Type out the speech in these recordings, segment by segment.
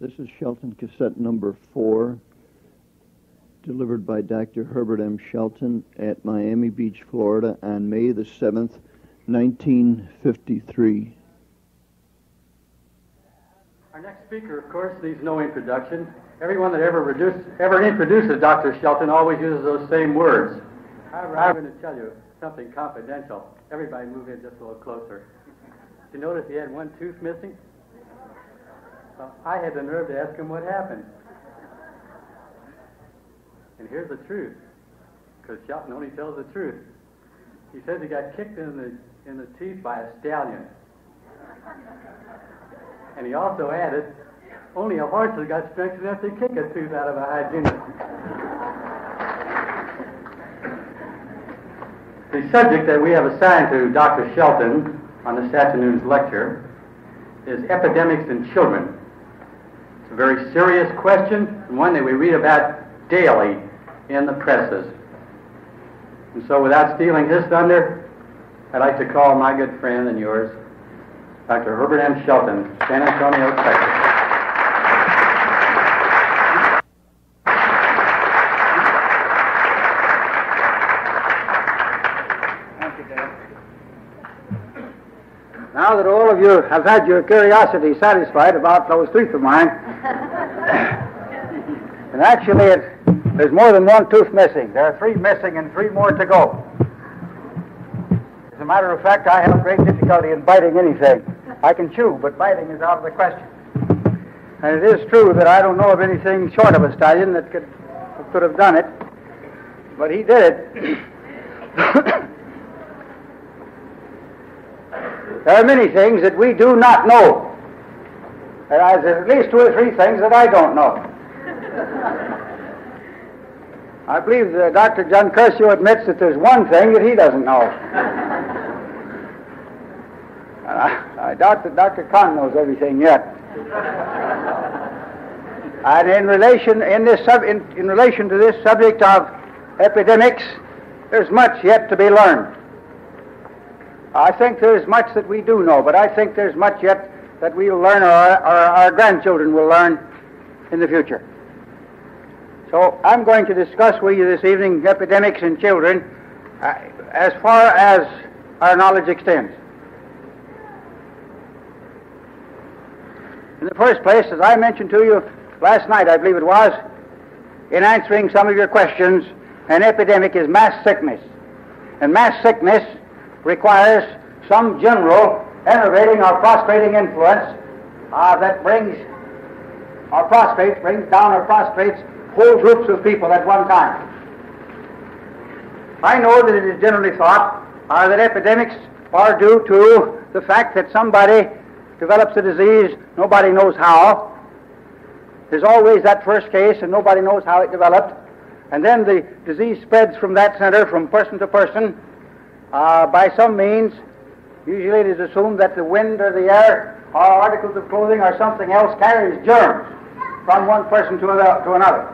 This is Shelton cassette number 4, delivered by Dr. Herbert M Shelton at Miami Beach, Florida on May the 7th, 1953. Our next speaker, of course, needs no introduction. Everyone that ever introduces Dr. Shelton always uses those same words. However, I'm going to tell you something confidential. Everybody move in just a little closer. Did you notice he had one tooth missing? I had the nerve to ask him what happened. And here's the truth, because Shelton only tells the truth. He says he got kicked in the teeth by a stallion. And he also added, only a horse has got strength enough to kick a tooth out of a hygienist. The subject that we have assigned to Dr. Shelton on this afternoon's lecture is epidemics in children. It's a very serious question, and one that we read about daily in the presses. And so without stealing his thunder, I'd like to call my good friend and yours, Dr. Herbert M. Shelton, San Antonio, Texas. Thank you, Dad. Now that all of you have had your curiosity satisfied about those teeth of mine, and actually there's more than one tooth missing. There are 3 missing and 3 more to go. As a matter of fact, I have great difficulty in biting anything. I can chew, but biting is out of the question. And it is true that I don't know of anything short of a stallion that could have done it, but he did it. There are many things that we do not know. There's at least 2 or 3 things that I don't know. I believe that Dr. John Curcio admits that there's one thing that he doesn't know. I doubt that Dr. Kahn knows everything yet. And in relation to this subject of epidemics, there's much yet to be learned. I think there's much that we do know, but I think there's much yet that we'll learn, or our grandchildren will learn in the future. So I'm going to discuss with you this evening epidemics in children as far as our knowledge extends. In the first place, as I mentioned to you last night, I believe it was, in answering some of your questions, an epidemic is mass sickness. And mass sickness requires some general enervating or prostrating influence that brings down or prostrates whole groups of people at one time. I know that it is generally thought that epidemics are due to the fact that somebody develops a disease, nobody knows how. There's always that first case and nobody knows how it developed. And then the disease spreads from that center, from person to person, by some means. Usually it is assumed that the wind or the air or articles of clothing or something else carries germs from one person to another.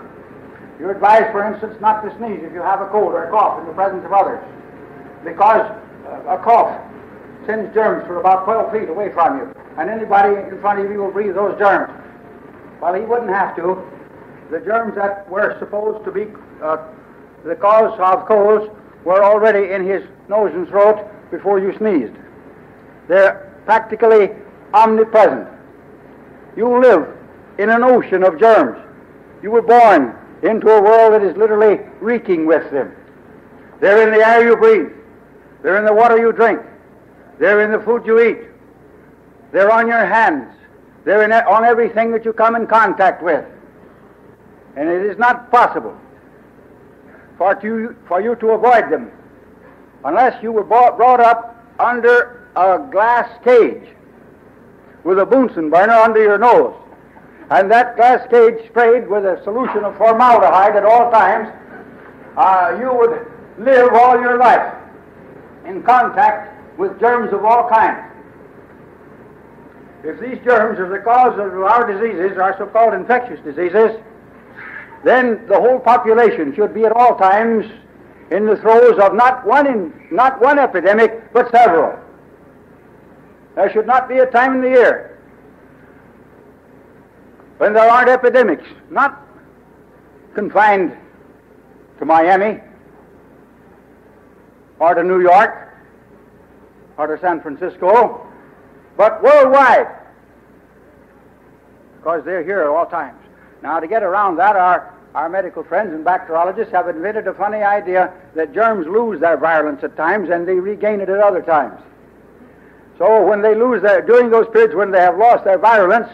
You're advised, for instance, not to sneeze if you have a cold or a cough in the presence of others, because a cough sends germs for about 12 feet away from you, and anybody in front of you will breathe those germs. Well, he wouldn't have to. The germs that were supposed to be the cause of colds were already in his nose and throat before you sneezed. They're practically omnipresent. You live in an ocean of germs. You were born into a world that is literally reeking with them. They're in the air you breathe. They're in the water you drink. They're in the food you eat. They're on your hands. They're on everything that you come in contact with. And it is not possible for you to avoid them unless you were brought up under a glass cage with a Bunsen burner under your nose, and that glass cage sprayed with a solution of formaldehyde at all times. You would live all your life in contact with germs of all kinds. If these germs are the cause of our diseases, our so-called infectious diseases, then the whole population should be at all times in the throes of not one epidemic, but several. There should not be a time in the year when there aren't epidemics, not confined to Miami or to New York or to San Francisco, but worldwide, because they're here at all times. Now, to get around that, our medical friends and bacteriologists have invented a funny idea that germs lose their virulence at times and they regain it at other times. So when they lose during those periods when they have lost their virulence,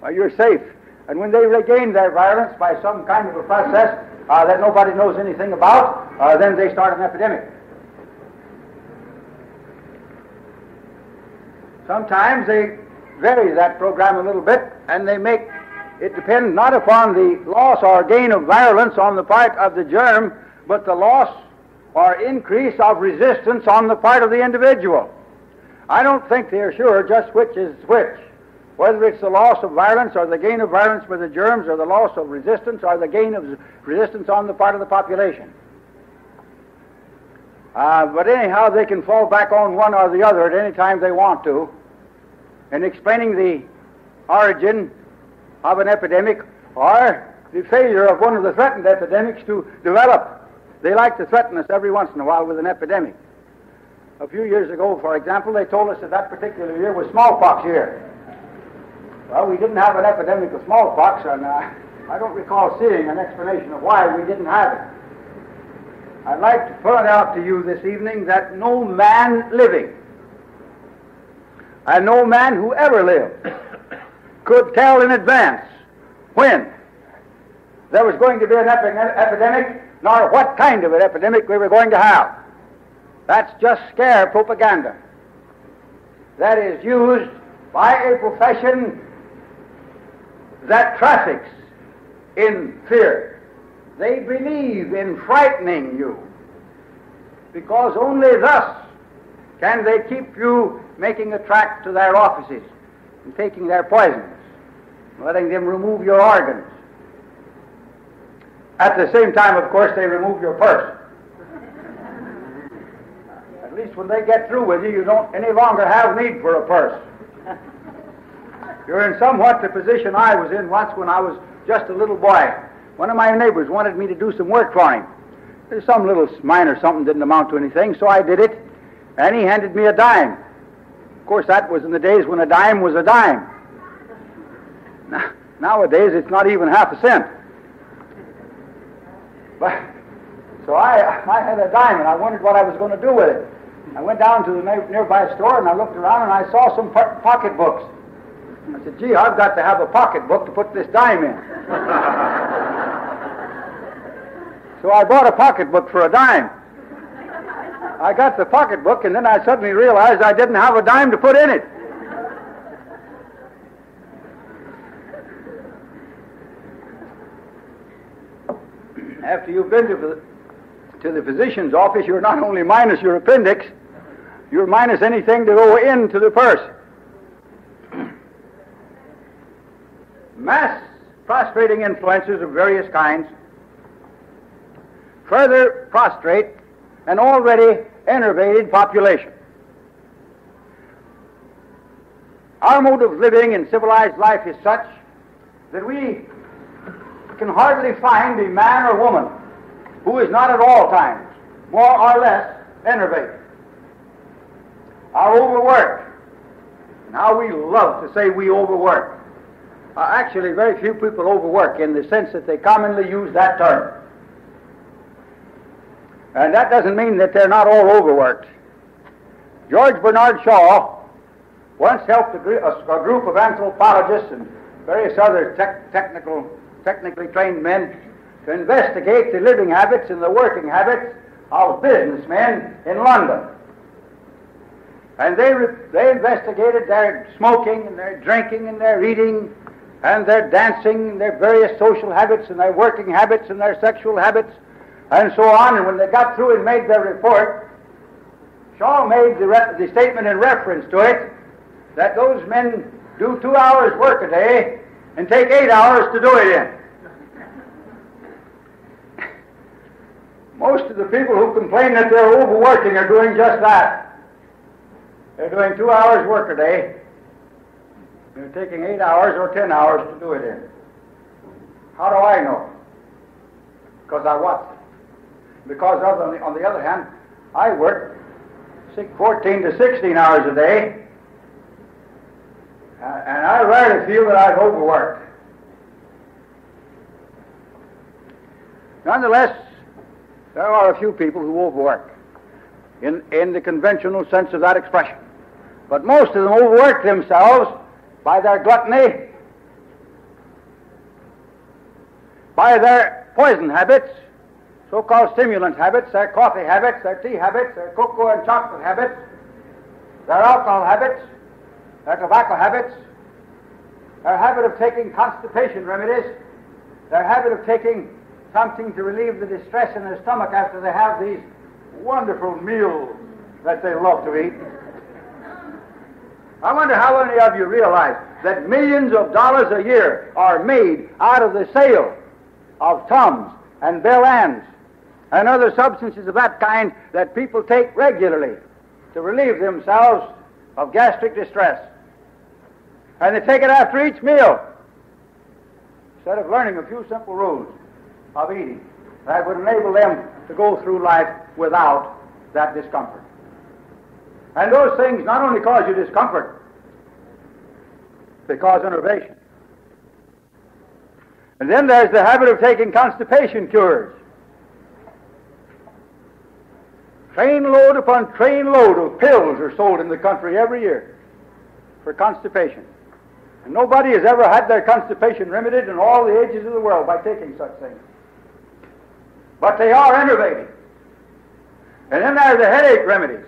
well, you're safe. And when they regain their virulence by some kind of a process that nobody knows anything about, then they start an epidemic. Sometimes they vary that program a little bit, and they make it depend not upon the loss or gain of virulence on the part of the germ, but the loss or increase of resistance on the part of the individual. I don't think they're sure just which is which, whether it's the loss of virulence or the gain of virulence for the germs, or the loss of resistance or the gain of resistance on the part of the population. But anyhow, they can fall back on one or the other at any time they want to in explaining the origin of an epidemic or the failure of one of the threatened epidemics to develop. They like to threaten us every once in a while with an epidemic. A few years ago, for example, they told us that particular year was smallpox year. Well, we didn't have an epidemic of smallpox, and I don't recall seeing an explanation of why we didn't have it. I'd like to point out to you this evening that no man living, and no man who ever lived, could tell in advance when there was going to be an epidemic, nor what kind of an epidemic we were going to have. That's just scare propaganda. That is used by a profession that traffics in fear. They believe in frightening you, because only thus can they keep you making a track to their offices and taking their poisons, letting them remove your organs. At the same time, of course, they remove your purse. At least when they get through with you, you don't any longer have need for a purse. You're in somewhat the position I was in once when I was just a little boy. One of my neighbors wanted me to do some work for him. There's some little minor something, didn't amount to anything, so I did it, and he handed me a dime. Of course, that was in the days when a dime was a dime. Nowadays, it's not even half a cent. But so I had a dime, and I wondered what I was going to do with it. I went down to the nearby store, and I looked around, and I saw some pocket books. I said, gee, I've got to have a pocketbook to put this dime in. So I bought a pocketbook for a dime. I got the pocketbook, and then I suddenly realized I didn't have a dime to put in it. After you've been to the physician's office, you're not only minus your appendix, you're minus anything to go into the purse. Mass prostrating influences of various kinds further prostrate an already enervated population. Our mode of living in civilized life is such that we can hardly find a man or woman who is not at all times more or less enervated. Our overwork, and how we love to say we overwork. Actually, very few people overwork in the sense that they commonly use that term. And that doesn't mean that they're not all overworked. George Bernard Shaw once helped a group of anthropologists and various other technically trained men to investigate the living habits and the working habits of businessmen in London. And they investigated their smoking and their drinking and their eating and their dancing and their various social habits and their working habits and their sexual habits and so on. And when they got through and made their report, Shaw made the statement in reference to it that those men do 2 hours work a day and take 8 hours to do it in. Most of the people who complain that they're overworking are doing just that. They're doing 2 hours work a day You're taking 8 hours or 10 hours to do it in. How do I know? Because I watch it. Because on the other hand, I work 14 to 16 hours a day, and I rarely feel that I've overworked. Nonetheless, there are a few people who overwork in the conventional sense of that expression. But most of them overwork themselves by their gluttony, by their poison habits, so-called stimulant habits, their coffee habits, their tea habits, their cocoa and chocolate habits, their alcohol habits, their tobacco habits, their habit of taking constipation remedies, their habit of taking something to relieve the distress in their stomach after they have these wonderful meals that they love to eat. I wonder how many of you realize that millions of dollars a year are made out of the sale of Tums and Bel-Ans and other substances of that kind that people take regularly to relieve themselves of gastric distress. And they take it after each meal instead of learning a few simple rules of eating that would enable them to go through life without that discomfort. And those things not only cause you discomfort, they cause enervation. And then there's the habit of taking constipation cures. Trainload upon trainload of pills are sold in the country every year for constipation. And nobody has ever had their constipation remedied in all the ages of the world by taking such things. But they are enervating. And then there's the headache remedies.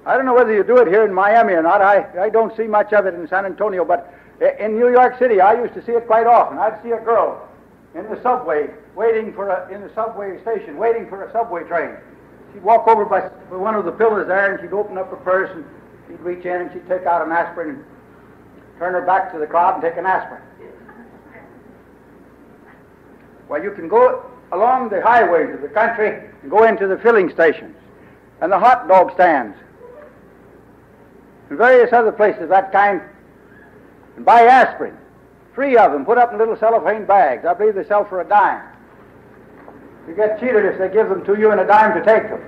I don't know whether you do it here in Miami or not. I don't see much of it in San Antonio, but in New York City I used to see it quite often. I'd see a girl in the subway in the subway station waiting for a subway train. She'd walk over by one of the pillars there, and she'd open up her purse, and she'd reach in and she'd take out an aspirin and turn her back to the crowd and take an aspirin. Well, you can go along the highways of the country and go into the filling stations and the hot dog stands and various other places of that kind and buy aspirin. 3 of them put up in little cellophane bags. I believe they sell for $0.10. You get cheated if they give them to you and $0.10 to take them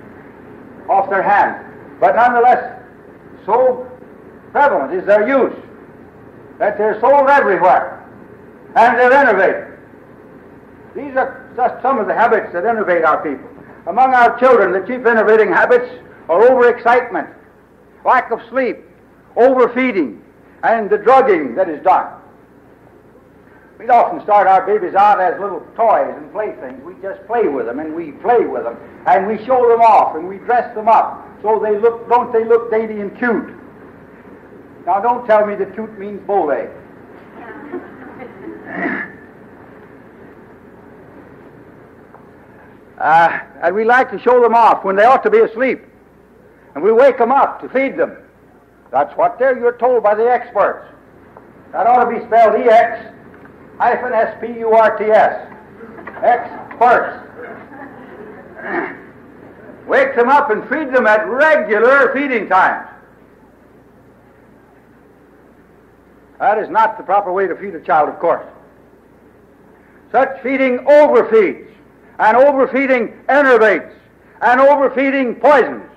off their hand. But nonetheless, so prevalent is their use that they're sold everywhere, and they're enervating. These are just some of the habits that enervate our people. Among our children, the chief enervating habits are overexcitement, lack of sleep, overfeeding, and the drugging that is done. We'd often start our babies out as little toys and playthings. We just play with them, and we play with them, and we show them off, and we dress them up so don't they look dainty and cute. Now, don't tell me that cute means bow-legged. And we like to show them off when they ought to be asleep. And we wake them up to feed them. That's what you're told by the experts. That ought to be spelled EX-SPURTS. Experts. Wake them up and feed them at regular feeding times. That is not the proper way to feed a child, of course. Such feeding overfeeds, and overfeeding enervates, and overfeeding poisons.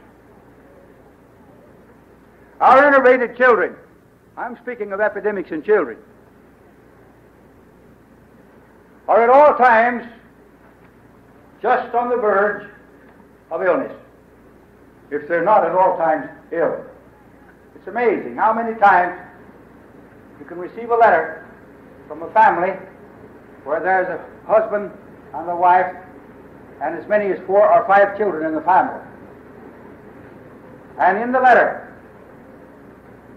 Our enervated children, I'm speaking of epidemics in children, are at all times just on the verge of illness, if they're not at all times ill. It's amazing how many times you can receive a letter from a family where there's a husband and a wife and as many as 4 or 5 children in the family. And in the letter,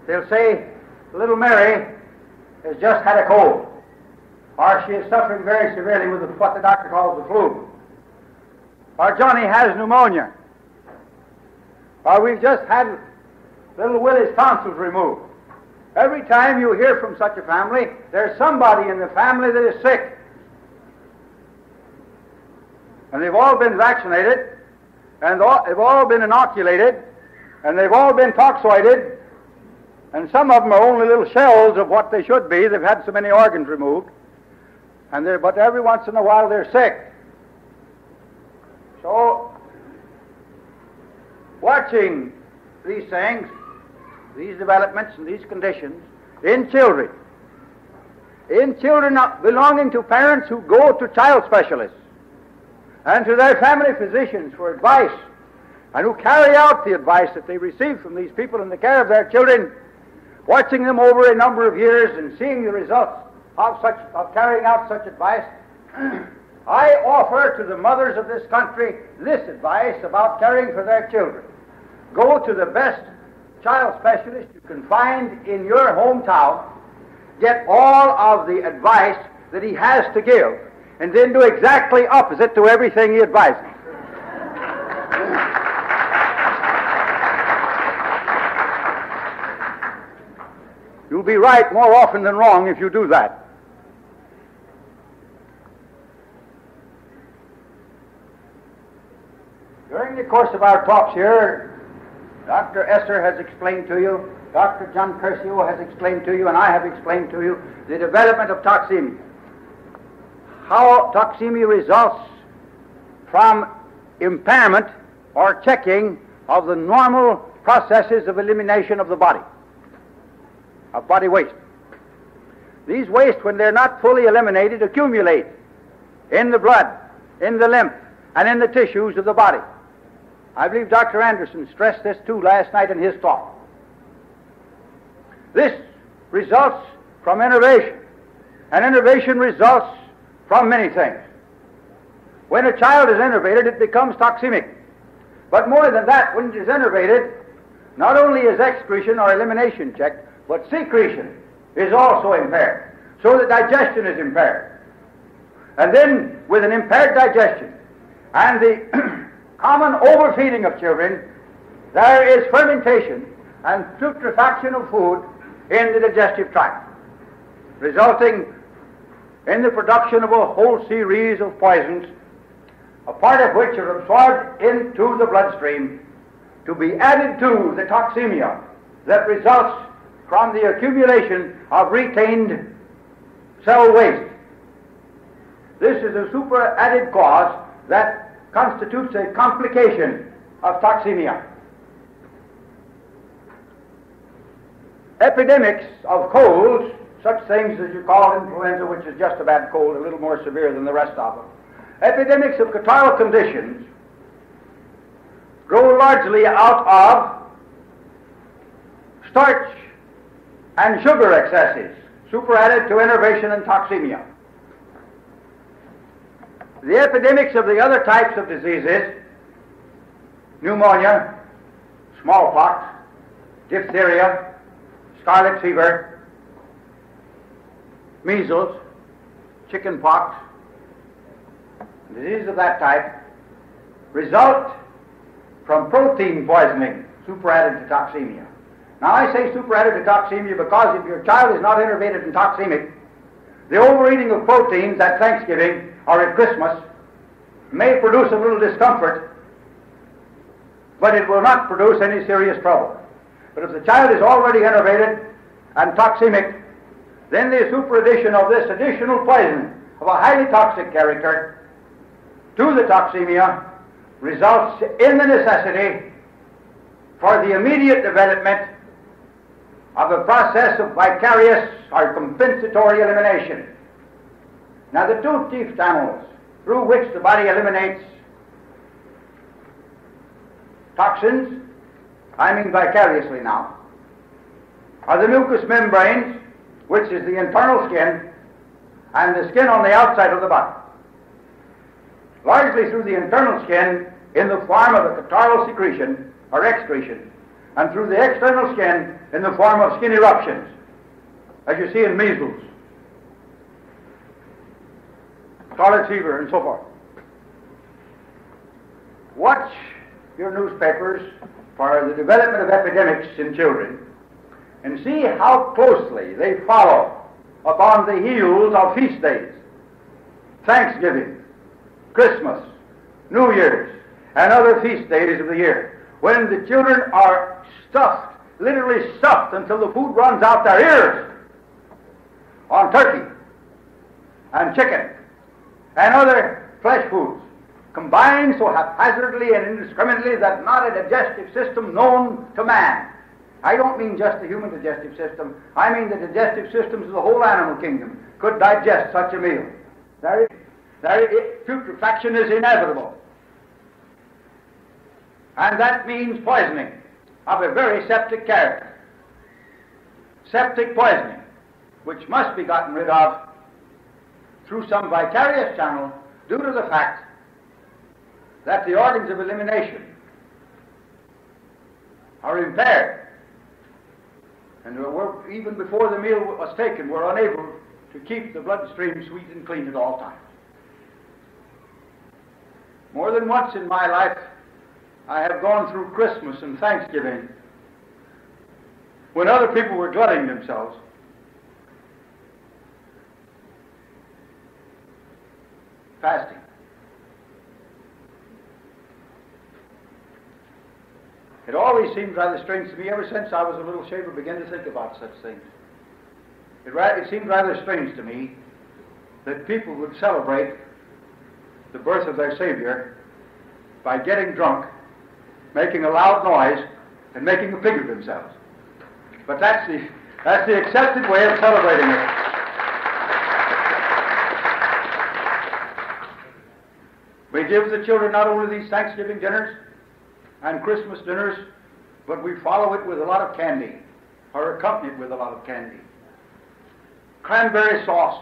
they'll say, little Mary has just had a cold, or she is suffering very severely with what the doctor calls the flu, or Johnny has pneumonia, or we've just had little Willie's tonsils removed. Every time you hear from such a family, there's somebody in the family that is sick. And they've all been vaccinated, and they've all been inoculated, and they've all been toxoided, And some of them are only little shells of what they should be. They've had so many organs removed. But every once in a while they're sick. So, watching these things, these developments and these conditions in children belonging to parents who go to child specialists and to their family physicians for advice, and who carry out the advice that they receive from these people in the care of their children, watching them over a number of years and seeing the results of carrying out such advice, I offer to the mothers of this country this advice about caring for their children. Go to the best child specialist you can find in your hometown, get all of the advice that he has to give, and then do exactly opposite to everything he advises. You'll be right more often than wrong if you do that. During the course of our talks here, Dr. Esser has explained to you, Dr. John Curcio has explained to you, and I have explained to you the development of toxemia. How toxemia results from impairment or checking of the normal processes of elimination of the body, of body waste. These wastes, when they're not fully eliminated, accumulate in the blood, in the lymph, and in the tissues of the body. I believe Dr. Anderson stressed this too last night in his talk. This results from innervation, and innervation results from many things. When a child is innervated, it becomes toxemic. But more than that, when it is innervated, not only is excretion or elimination checked, but secretion is also impaired, so that digestion is impaired. And then, with an impaired digestion and the common overfeeding of children, there is fermentation and putrefaction of food in the digestive tract, resulting in the production of a whole series of poisons, a part of which are absorbed into the bloodstream to be added to the toxemia that results from the accumulation of retained cell waste. This is a superadded cause that constitutes a complication of toxemia. Epidemics of colds, such things as you call influenza, which is just a bad cold, a little more severe than the rest of them. Epidemics of catarrhal conditions grow largely out of starch and sugar excesses, superadded to innervation and toxemia. The epidemics of the other types of diseases, pneumonia, smallpox, diphtheria, scarlet fever, measles, chickenpox, diseases of that type, result from protein poisoning superadded to toxemia. Now I say superadded to toxemia because if your child is not innervated and toxemic, the overeating of proteins at Thanksgiving or at Christmas may produce a little discomfort, but it will not produce any serious trouble. But if the child is already innervated and toxemic, then the superaddition of this additional poison of a highly toxic character to the toxemia results in the necessity for the immediate development of a process of vicarious or compensatory elimination. Now, the two chief channels through which the body eliminates toxins, I mean vicariously now, are the mucous membranes, which is the internal skin, and the skin on the outside of the body. Largely through the internal skin in the form of a catarrhal secretion or excretion, and through the external skin in the form of skin eruptions, as you see in measles, scarlet fever, and so forth. Watch your newspapers for the development of epidemics in children and see how closely they follow upon the heels of feast days, Thanksgiving, Christmas, New Year's, and other feast days of the year, when the children are stuffed literally stuffed until the food runs out their ears on turkey and chicken and other flesh foods, combined so haphazardly and indiscriminately that not a digestive system known to man. I don't mean just the human digestive system. I mean the digestive systems of the whole animal kingdom could digest such a meal. Putrefaction is inevitable. And that means poisoning of a very septic character. Septic poisoning, which must be gotten rid of through some vicarious channel due to the fact that the organs of elimination are impaired. And even before the meal was taken, we're unable to keep the bloodstream sweet and clean at all times. More than once in my life, I have gone through Christmas and Thanksgiving when other people were glutting themselves. Fasting. It always seemed rather strange to me, ever since I was a little shaver, began to think about such things. It seemed rather strange to me that people would celebrate the birth of their Savior by getting drunk, making a loud noise, and making a pig of themselves. But that's the accepted way of celebrating it. We give the children not only these Thanksgiving dinners and Christmas dinners, but we follow it with a lot of candy, or accompany it with a lot of candy. Cranberry sauce,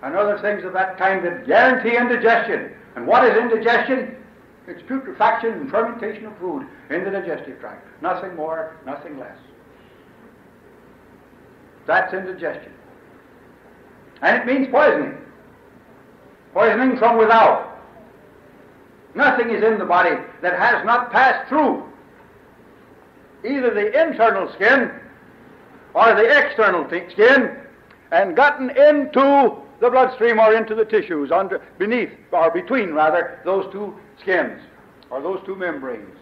and other things of that kind that guarantee indigestion. And what is indigestion? It's putrefaction and fermentation of food in the digestive tract. Nothing more, nothing less. That's indigestion. And it means poisoning. Poisoning from without. Nothing is in the body that has not passed through either the internal skin or the external skin and gotten into the bloodstream or into the tissues beneath, or between rather, those two skins or those two membranes.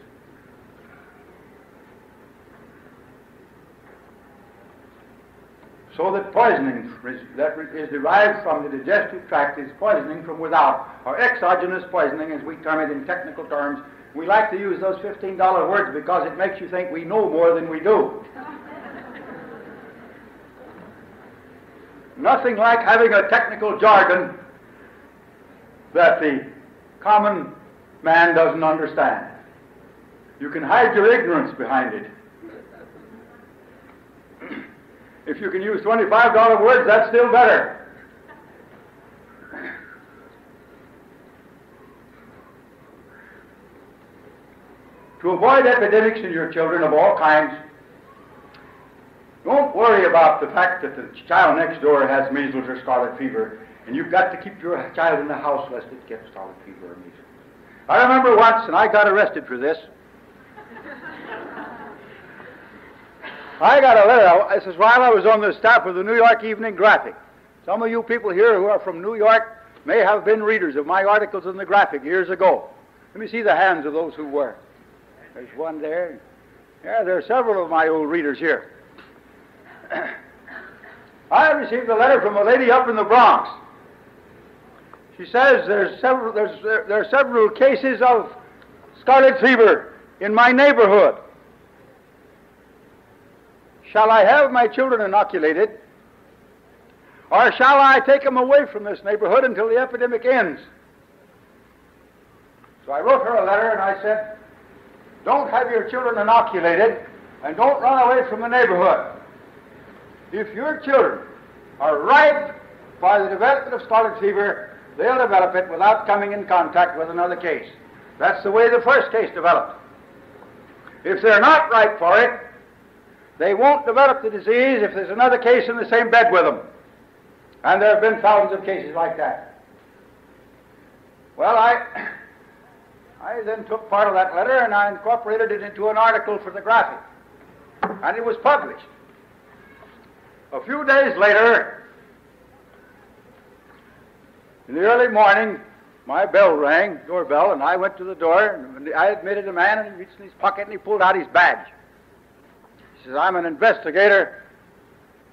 So that poisoning that is derived from the digestive tract is poisoning from without, or exogenous poisoning as we term it in technical terms. We like to use those $15 words because it makes you think we know more than we do. Nothing like having a technical jargon that the common man doesn't understand. You can hide your ignorance behind it. If you can use $25 words, that's still better. To avoid epidemics in your children of all kinds, don't worry about the fact that the child next door has measles or scarlet fever, and you've got to keep your child in the house lest it gets scarlet fever or measles. I remember once, and I got arrested for this. I got a letter. This is while I was on the staff of the New York Evening Graphic. Some of you people here who are from New York may have been readers of my articles in the Graphic years ago. Let me see the hands of those who were. There's one there. Yeah, there are several of my old readers here. I received a letter from a lady up in the Bronx. She says there are several cases of scarlet fever in my neighborhood. Shall I have my children inoculated, or shall I take them away from this neighborhood until the epidemic ends? So I wrote her a letter and I said, don't have your children inoculated and don't run away from the neighborhood. If your children are ripe for the development of scarlet fever, they'll develop it without coming in contact with another case. That's the way the first case developed. If they're not ripe for it, they won't develop the disease if there's another case in the same bed with them. And there have been thousands of cases like that. Well, I then took part of that letter and I incorporated it into an article for the Graphic. And it was published. A few days later, in the early morning, my bell rang, doorbell, and I went to the door, and I admitted a man, and he reached in his pocket and he pulled out his badge. He says, I'm an investigator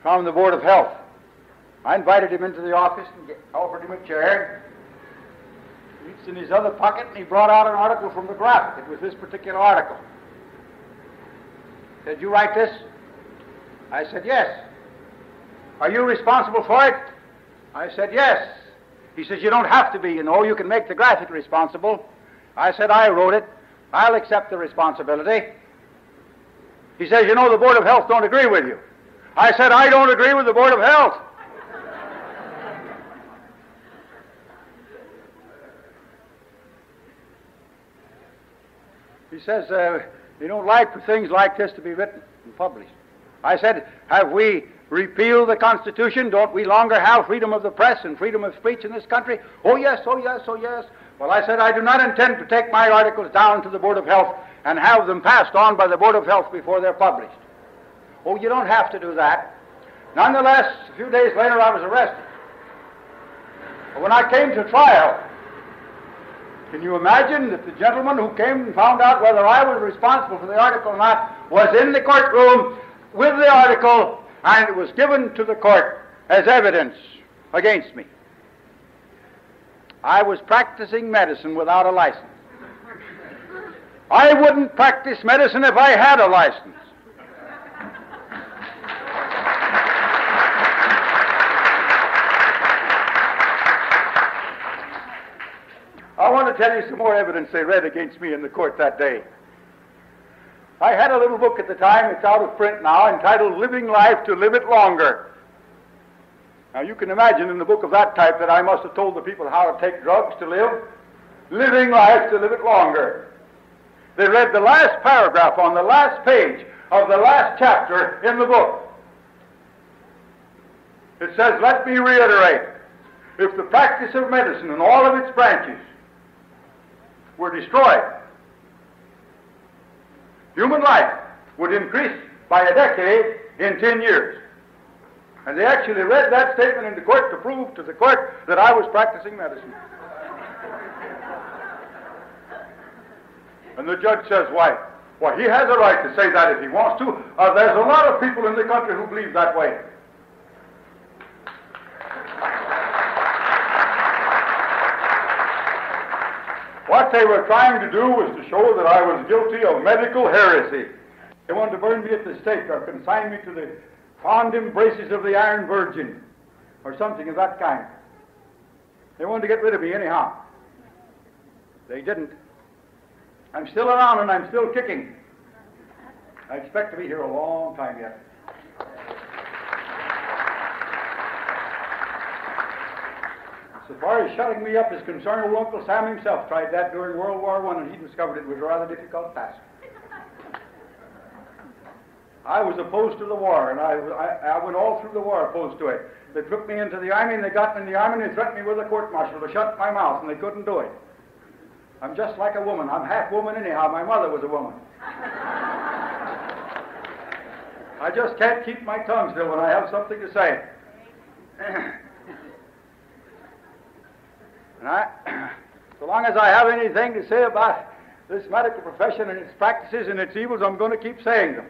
from the Board of Health. I invited him into the office and offered him a chair. He reached in his other pocket and he brought out an article from the Graphic. It was this particular article. He said, you write this? I said, yes. Are you responsible for it? I said, yes. He says, you don't have to be, you know. You can make the Graphic responsible. I said, I wrote it. I'll accept the responsibility. He says, you know, the Board of Health don't agree with you. I said, I don't agree with the Board of Health. He says, you don't like for things like this to be written and published. I said, have we repealed the Constitution? Don't we longer have freedom of the press and freedom of speech in this country? Oh, yes, oh, yes, oh, yes. Well, I said, I do not intend to take my articles down to the Board of Health and have them passed on by the Board of Health before they're published. Oh, you don't have to do that. Nonetheless, a few days later, I was arrested. But when I came to trial, can you imagine that the gentleman who came and found out whether I was responsible for the article or not was in the courtroom with the article, and it was given to the court as evidence against me? I was practicing medicine without a license. I wouldn't practice medicine if I had a license. I want to tell you some more evidence they read against me in the court that day. I had a little book at the time, it's out of print now, entitled Living Life to Live It Longer. Now you can imagine in a book of that type that I must have told the people how to take drugs to live. Living life to live it longer. They read the last paragraph on the last page of the last chapter in the book. It says, let me reiterate, if the practice of medicine and all of its branches were destroyed, human life would increase by a decade in 10 years. And they actually read that statement into court to prove to the court that I was practicing medicine. And the judge says, why, he has a right to say that if he wants to. There's a lot of people in the country who believe that way. What they were trying to do was to show that I was guilty of medical heresy. They wanted to burn me at the stake or consign me to the fond embraces of the Iron Virgin or something of that kind. They wanted to get rid of me anyhow. They didn't. I'm still around and I'm still kicking. I expect to be here a long time yet. So far as shutting me up is concerned, old Uncle Sam himself tried that during World War I, and he discovered it was a rather difficult task. I was opposed to the war, and I went all through the war opposed to it. They took me into the army, and they got me in the army, and they threatened me with a court-martial to shut my mouth, and they couldn't do it. I'm just like a woman. I'm half woman anyhow. My mother was a woman. I just can't keep my tongue still when I have something to say. And so long as I have anything to say about this medical profession and its practices and its evils, I'm going to keep saying them.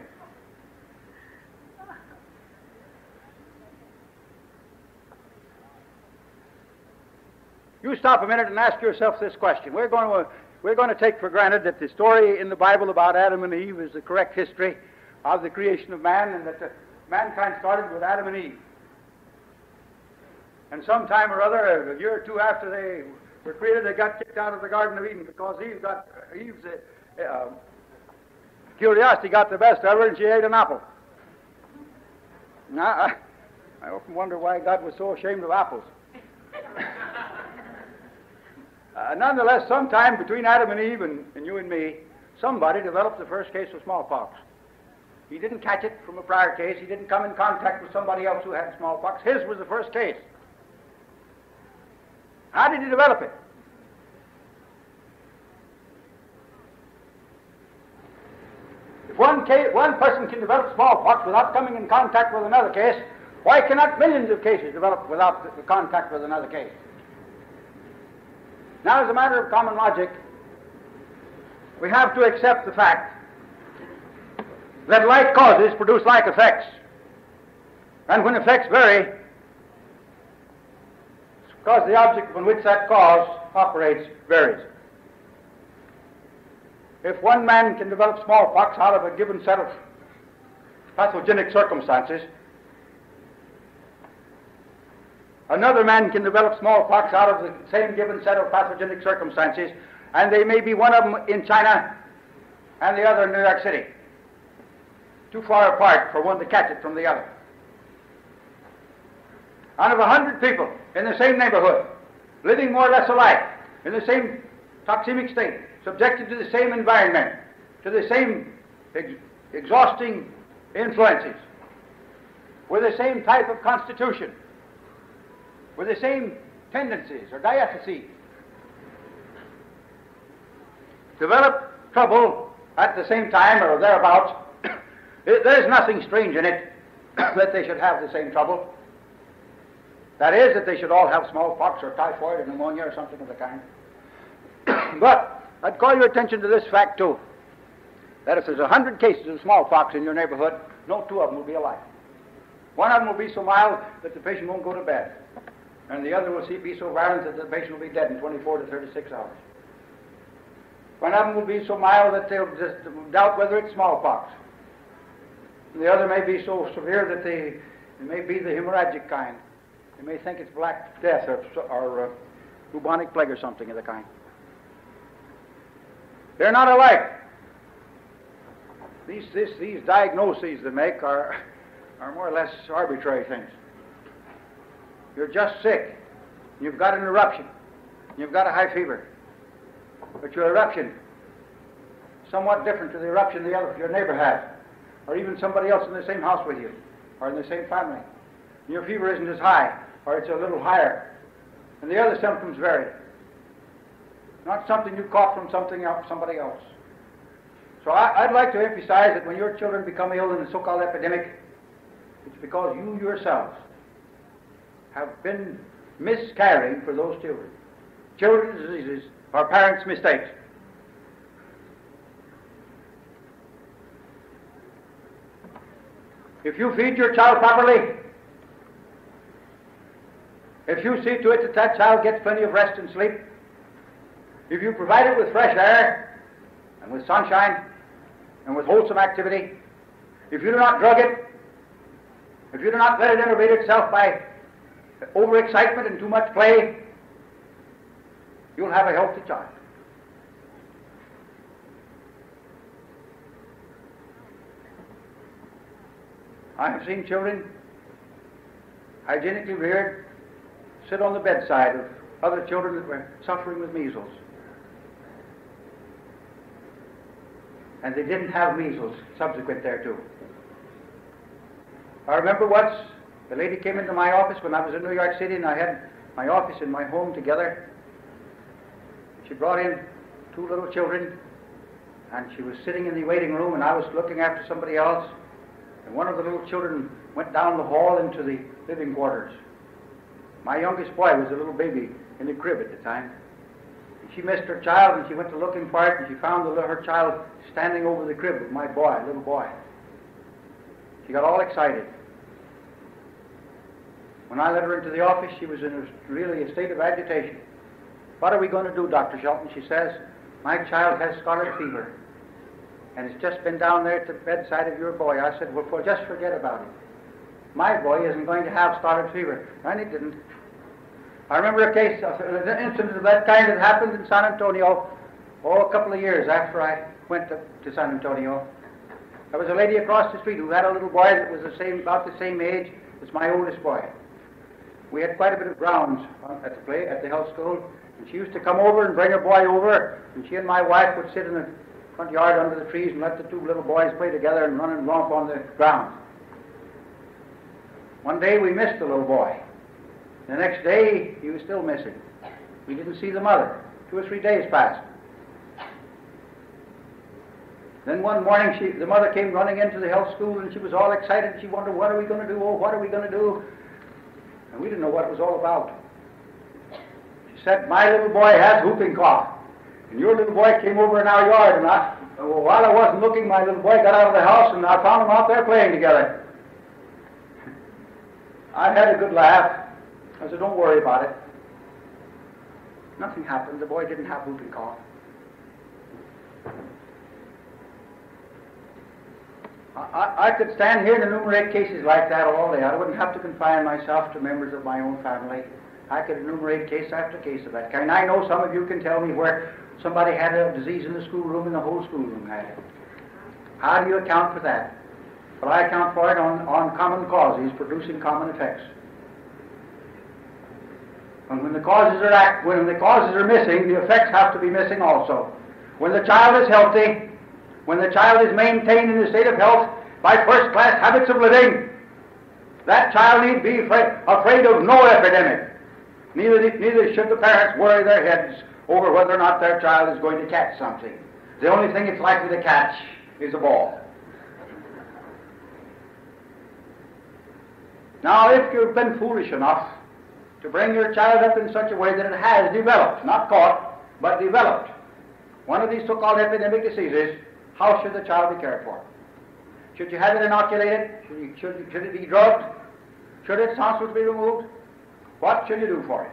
You stop a minute and ask yourself this question. We're going to take for granted that the story in the Bible about Adam and Eve is the correct history of the creation of man, and that mankind started with Adam and Eve. And sometime or other, a year or two after they were created, they got kicked out of the Garden of Eden because Eve's curiosity got the best of her, and she ate an apple. Now, I often wonder why God was so ashamed of apples. Nonetheless, sometime between Adam and Eve and you and me, somebody developed the first case of smallpox. He didn't catch it from a prior case. He didn't come in contact with somebody else who had smallpox. His was the first case. How did he develop it? If one person can develop smallpox without coming in contact with another case, why cannot millions of cases develop without the contact with another case? Now, as a matter of common logic, we have to accept the fact that like causes produce like effects. And when effects vary, it's because the object upon which that cause operates varies. If one man can develop smallpox out of a given set of pathogenic circumstances, another man can develop smallpox out of the same given set of pathogenic circumstances, and they may be one of them in China and the other in New York City, too far apart for one to catch it from the other. Out of 100 people in the same neighborhood, living more or less alike, in the same toxemic state, subjected to the same environment, to the same exhausting influences, with the same type of constitution, with the same tendencies or diatheses, develop trouble at the same time or thereabouts, there's nothing strange in it that they should have the same trouble. That is, that they should all have smallpox or typhoid or pneumonia or something of the kind. But I'd call your attention to this fact too, that if there's 100 cases of smallpox in your neighborhood, no two of them will be alike. One of them will be so mild that the patient won't go to bed, and the other will be so violent that the patient will be dead in 24 to 36 hours. One of them will be so mild that they'll just doubt whether it's smallpox. And the other may be so severe that it may be the hemorrhagic kind. They may think it's Black Death or bubonic plague or something of the kind. They're not alike. These diagnoses they make are more or less arbitrary things. You're just sick. You've got an eruption. You've got a high fever. But your eruption is somewhat different to the eruption your neighbor has, or even somebody else in the same house with you, or in the same family. And your fever isn't as high, or it's a little higher. And the other symptoms vary. Not something you caught from somebody else. So I'd like to emphasize that when your children become ill in the so-called epidemic, it's because you yourselves have been miscarrying for those children. Children's diseases are parents' mistakes. If you feed your child properly, if you see to it that that child gets plenty of rest and sleep, if you provide it with fresh air and with sunshine and with wholesome activity, if you do not drug it, if you do not let it enervate itself by overexcitement and too much play, you'll have a healthy child. I have seen children, hygienically reared, sit on the bedside of other children that were suffering with measles. And they didn't have measles subsequent thereto. I remember once the lady came into my office when I was in New York City, and I had my office and my home together. She brought in two little children, and she was sitting in the waiting room, and I was looking after somebody else, and one of the little children went down the hall into the living quarters. My youngest boy was a little baby in the crib at the time. And she missed her child, and she went to looking for it, and she found her child standing over the crib with my boy, little boy. She got all excited. When I let her into the office, she was in really a state of agitation. "What are we going to do, Dr. Shelton?" she says. "My child has scarlet fever, and it's just been down there at the bedside of your boy." I said, "Well, just forget about it. My boy isn't going to have scarlet fever." And he didn't. I remember an incident of that kind that happened in San Antonio, a couple of years after I went to San Antonio. There was a lady across the street who had a little boy that was about the same age as my oldest boy. We had quite a bit of grounds at the health school, and she used to come over and bring her boy over, and she and my wife would sit in the front yard under the trees and let the two little boys play together and run and romp on the ground. One day we missed the little boy. The next day he was still missing. We didn't see the mother. 2 or 3 days passed. Then one morning the mother came running into the health school, and she was all excited. She wondered, "What are we going to do? Oh, what are we going to do?" And we didn't know what it was all about. She said, "My little boy has whooping cough, and your little boy came over in our yard, and While I wasn't looking, my little boy got out of the house, and I found them out there playing together. I had a good laugh. I said, don't worry about it. Nothing happened. The boy didn't have whooping cough. I could stand here and enumerate cases like that all day. I wouldn't have to confine myself to members of my own family. I could enumerate case after case of that kind. I know some of you can tell me where somebody had a disease in the schoolroom and the whole schoolroom had it. How do you account for that? Well, I account for it on common causes producing common effects. And when the causes are missing, the effects have to be missing also. When the child is healthy, when the child is maintained in a state of health by first-class habits of living, that child need be afraid of no epidemic. Neither should the parents worry their heads over whether or not their child is going to catch something. The only thing it's likely to catch is a ball. Now, if you've been foolish enough to bring your child up in such a way that it has developed, not caught, but developed, one of these so-called epidemic diseases, how should the child be cared for? Should you have it inoculated? Should it be drugged? Should its tonsils be removed? What should you do for it?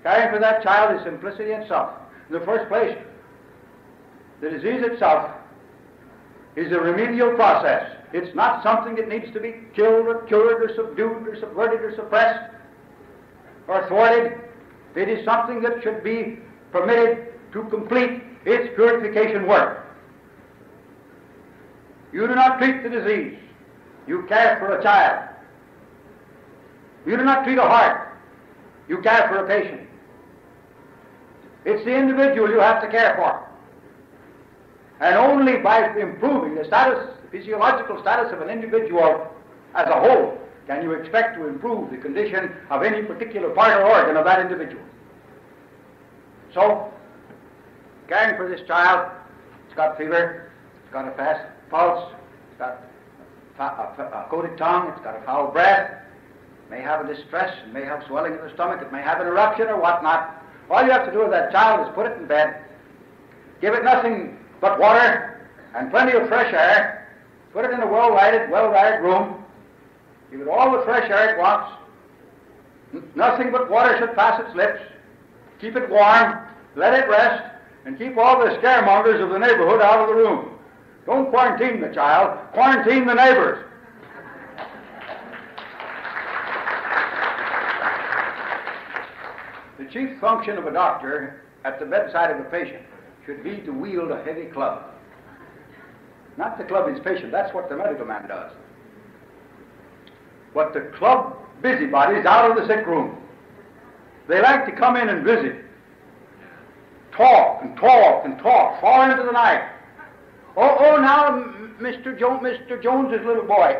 Caring for that child is simplicity itself. In the first place, the disease itself is a remedial process. It's not something that needs to be killed or cured or subdued or subverted or suppressed or thwarted. It is something that should be permitted to complete its purification work. You do not treat the disease. You care for a child. You do not treat a heart. You care for a patient. It's the individual you have to care for. And only by improving the status, the physiological status of an individual as a whole can you expect to improve the condition of any particular part or organ of that individual. So, caring for this child, it's got fever, it's got a fast pulse, it's got a coated tongue, it's got a foul breath, may have a distress, it may have swelling of the stomach, it may have an eruption or whatnot. All you have to do with that child is put it in bed, give it nothing but water and plenty of fresh air, put it in a well-lighted room, give it all the fresh air it wants, nothing but water should pass its lips, keep it warm, let it rest, and keep all the scaremongers of the neighborhood out of the room. Don't quarantine the child, quarantine the neighbors. The chief function of a doctor at the bedside of a patient should be to wield a heavy club. Not to club his patient, that's what the medical man does. But the club busybodies out of the sick room. They like to come in and visit. Talk and talk and talk, far into the night. Oh, now Mr. Jones's little boy,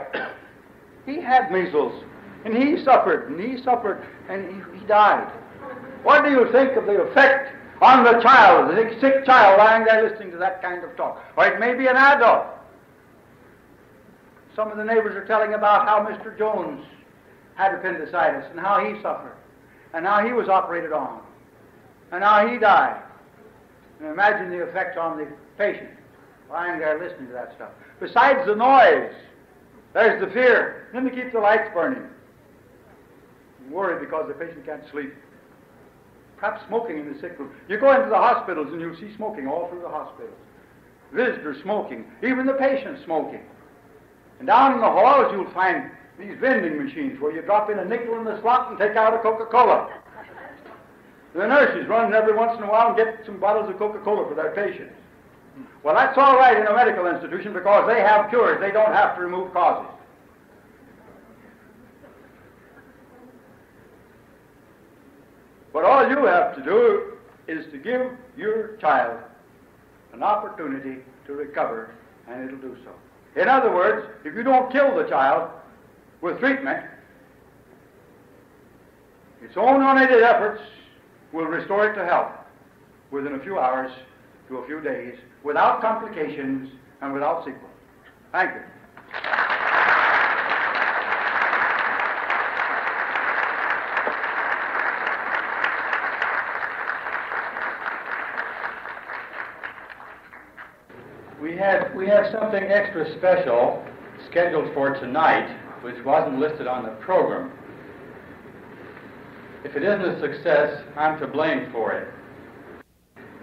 he had measles, and he suffered, and he died. What do you think of the effect on the child, the sick child lying there listening to that kind of talk? Or it may be an adult. Some of the neighbors are telling about how Mr. Jones had appendicitis, and how he suffered, and how he was operated on, and how he died. And imagine the effect on the patient lying there listening to that stuff. Besides the noise, there's the fear. Then to keep the lights burning. I'm worried because the patient can't sleep. Perhaps smoking in the sick room. You go into the hospitals and you'll see smoking all through the hospitals. Visitors smoking, even the patients smoking. And down in the halls you'll find these vending machines where you drop in a nickel in the slot and take out a Coca-Cola. The nurses run every once in a while and get some bottles of Coca-Cola for their patients. Well, that's all right in a medical institution because they have cures. They don't have to remove causes. But all you have to do is to give your child an opportunity to recover, and it'll do so. In other words, if you don't kill the child with treatment, its own unaided efforts will restore it to health within a few hours to a few days, without complications and without sequel. Thank you. We have something extra special scheduled for tonight, which wasn't listed on the program. If it isn't a success, I'm to blame for it.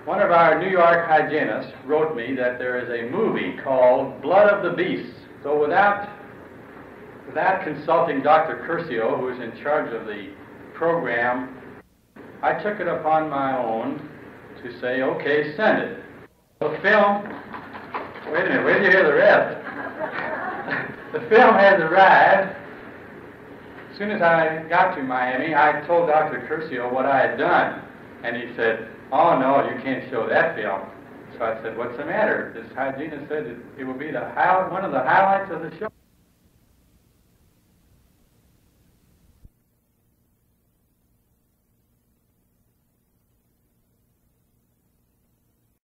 One of our New York hygienists wrote me that there is a movie called Blood of the Beasts. So without consulting Dr. Curcio, who is in charge of the program, I took it upon my own to say, okay, send it. The film, wait a minute, where did you hear the rest? The film has arrived. As soon as I got to Miami, I told Dr. Curcio what I had done. And he said, oh no, you can't show that film. So I said, what's the matter? This hygienist said it will be one of the highlights of the show.